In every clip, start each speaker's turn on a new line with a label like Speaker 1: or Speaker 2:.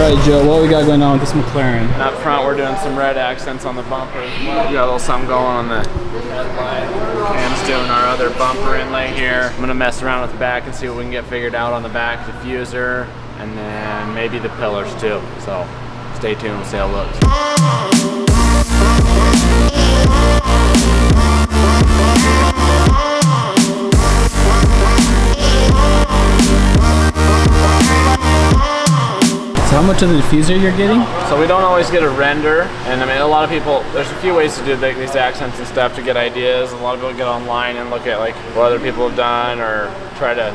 Speaker 1: Alright Joe, what we got going on with this McLaren?
Speaker 2: Up front we're doing some red accents on the bumper. We got a little something going on the headlight. Cam's doing our other bumper inlay here. I'm gonna mess around with the back and see what we can get figured out on the back diffuser, and then maybe the pillars too. So stay tuned, we'll see how it looks.
Speaker 1: So how much of the diffuser you're getting?
Speaker 2: So we don't always get a render, and I mean a lot of people, there's a few ways to do these accents and stuff to get ideas. A lot of people get online and look at like what other people have done or try to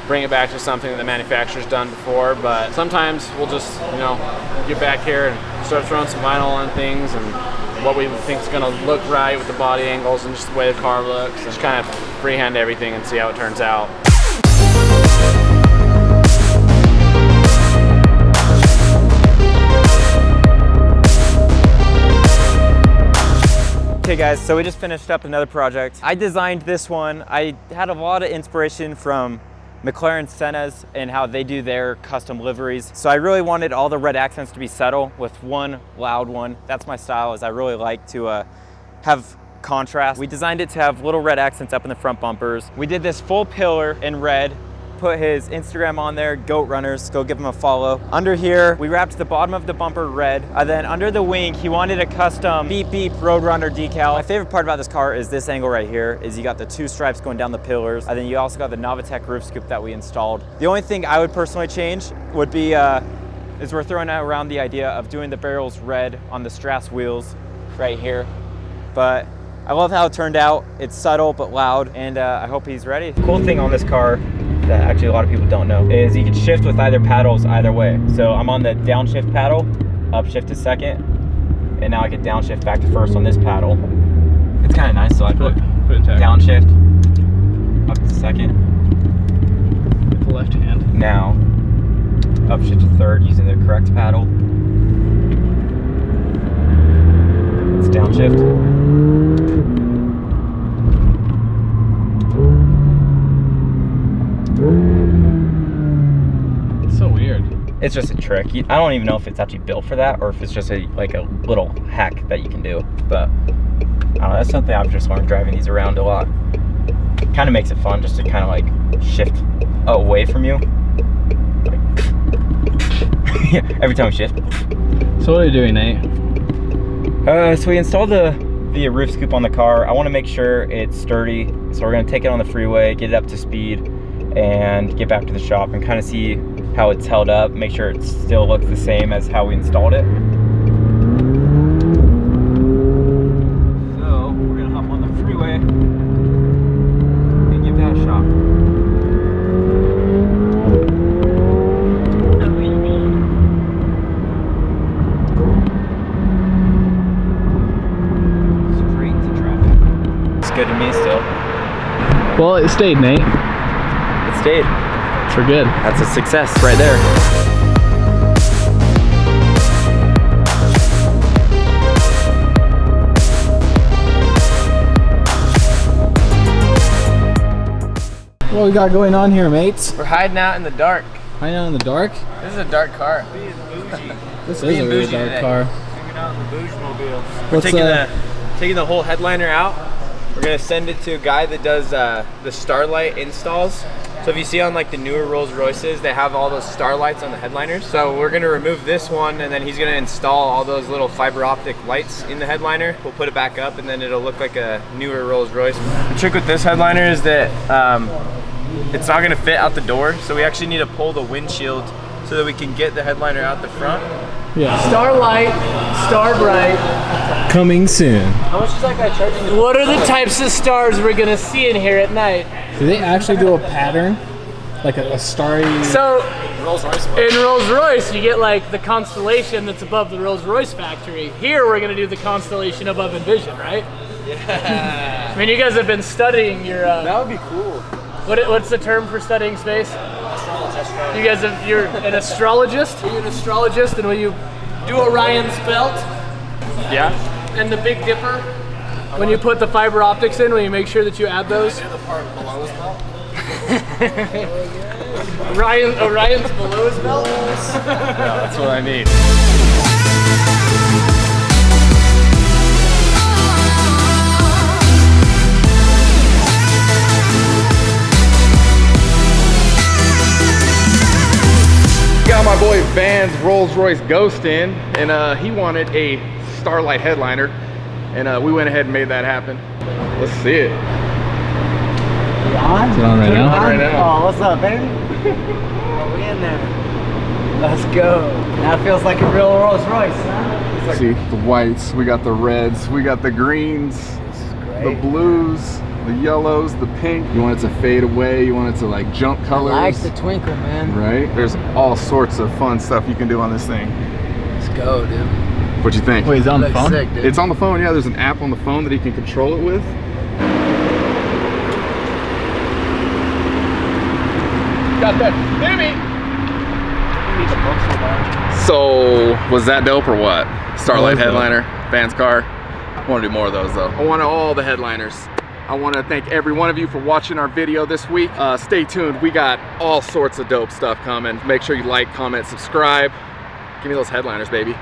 Speaker 2: bring it back to something that the manufacturer's done before, but sometimes we'll just, you know, get back here and start throwing some vinyl on things and what we think is gonna look right with the body angles and just the way the car looks, and just kind of freehand everything and see how it turns out.
Speaker 3: Okay guys, so we just finished up another project. I designed this one. I had a lot of inspiration from Mclaren Sennas and how they do their custom liveries. So I really wanted all the red accents to be subtle with one loud one. That's my style, is I really like to have contrast. We designed it to have little red accents up in the front bumpers. We did this full pillar in red, put his Instagram on there, Goat Runners, go give him a follow. Under here, we wrapped the bottom of the bumper red. And then under the wing, he wanted a custom beep beep Roadrunner decal. My favorite part about this car is this angle right here, is you got the two stripes going down the pillars. And then you also got the Novitec Roof Scoop that we installed. The only thing I would personally change would be, is we're throwing around the idea of doing the barrels red on the Strass wheels right here. But I love how it turned out. It's subtle but loud, and I hope he's ready. The cool thing on this car that actually a lot of people don't know is you can shift with either paddles either way. So I'm on the downshift paddle, upshift to second, and now I can downshift back to first on this paddle. It's kind of nice, so I put downshift, up to second.
Speaker 1: With the left hand.
Speaker 3: Now, upshift to third using the correct paddle. It's downshift.
Speaker 1: It's so weird.
Speaker 3: It's just a trick. I don't even know if it's actually built for that or if it's just like a little hack that you can do. But I don't know, that's something I've just learned driving these around a lot. Kind of makes it fun just to kind of like shift away from you. Like, every time we shift.
Speaker 1: So what are you doing, Nate?
Speaker 3: So we installed the roof scoop on the car. I want to make sure it's sturdy. So we're going to take it on the freeway, get it up to speed, and get back to the shop and kind of see how it's held up, make sure it still looks the same as how we installed it. So we're gonna hop on the freeway and give that a shot. Straight to traffic. It's good to me still.
Speaker 1: Well, it stayed, Nate.
Speaker 3: It stayed.
Speaker 1: For good.
Speaker 3: That's a success right there.
Speaker 1: What we got going on here, mates?
Speaker 2: We're hiding out in the dark.
Speaker 1: Hiding out in the dark?
Speaker 2: This is a dark car.
Speaker 1: This is a really dark car.
Speaker 2: Hanging out in the Bouge mobile.
Speaker 3: We're taking the whole headliner out. We're gonna send it to a guy that does the Starlight installs. So if you see on like the newer Rolls Royces, they have all those Starlights on the headliners. So we're gonna remove this one, and then he's gonna install all those little fiber optic lights in the headliner. We'll put it back up, and then it'll look like a newer Rolls Royce. The trick with this headliner is that it's not gonna fit out the door. So we actually need to pull the windshield so that we can get the headliner out the front.
Speaker 1: Yeah.
Speaker 4: Starlight, Starbright.
Speaker 1: Coming soon.
Speaker 3: How much is that guy charging you?
Speaker 4: What are the types of stars we're gonna see in here at night?
Speaker 1: Do they actually do a pattern? Like a starry...
Speaker 4: So, in Rolls Royce, you get like the constellation that's above the Rolls Royce factory. Here, we're gonna do the constellation above Envision, right?
Speaker 3: Yeah.
Speaker 4: I mean, you guys have been studying your...
Speaker 3: That would be cool.
Speaker 4: What's the term for studying space? You guys you're an astrologist? Are you an astrologist, and will you do Orion's belt?
Speaker 3: Yeah.
Speaker 4: And the Big Dipper? When you put the fiber optics in, will you make sure that you add those?
Speaker 3: The part below his belt.
Speaker 4: Orion's below his belt?
Speaker 2: Yeah, that's what I need. Got my boy Van's Rolls Royce Ghost in, and he wanted a Starlight headliner, and we went ahead and made that happen. Let's see it.
Speaker 5: On?
Speaker 1: It's on right now.
Speaker 2: Right now.
Speaker 5: Oh, what's up, baby? Oh, we in there. Let's go. That feels like a real Rolls Royce, huh?
Speaker 2: See the whites, we got the reds, we got the greens, the blues, the yellows, the pink. You want it to fade away, you want it to like jump colors.
Speaker 5: I like the twinkle, man.
Speaker 2: Right? There's all sorts of fun stuff you can do on this thing.
Speaker 5: Let's go, dude.
Speaker 2: What you think?
Speaker 1: Wait, is it on the
Speaker 5: Looks
Speaker 1: phone?
Speaker 5: sick, dude.
Speaker 2: It's on the phone, yeah. There's an app on the phone that you can control it with. Got that stimmy. So, was that dope or what? Starlight headliner, Van's car. I want to do more of those though. I want all the headliners. I want to thank every one of you for watching our video this week. Stay tuned. We got all sorts of dope stuff coming. Make sure you like, comment, subscribe. Give me those headliners, baby.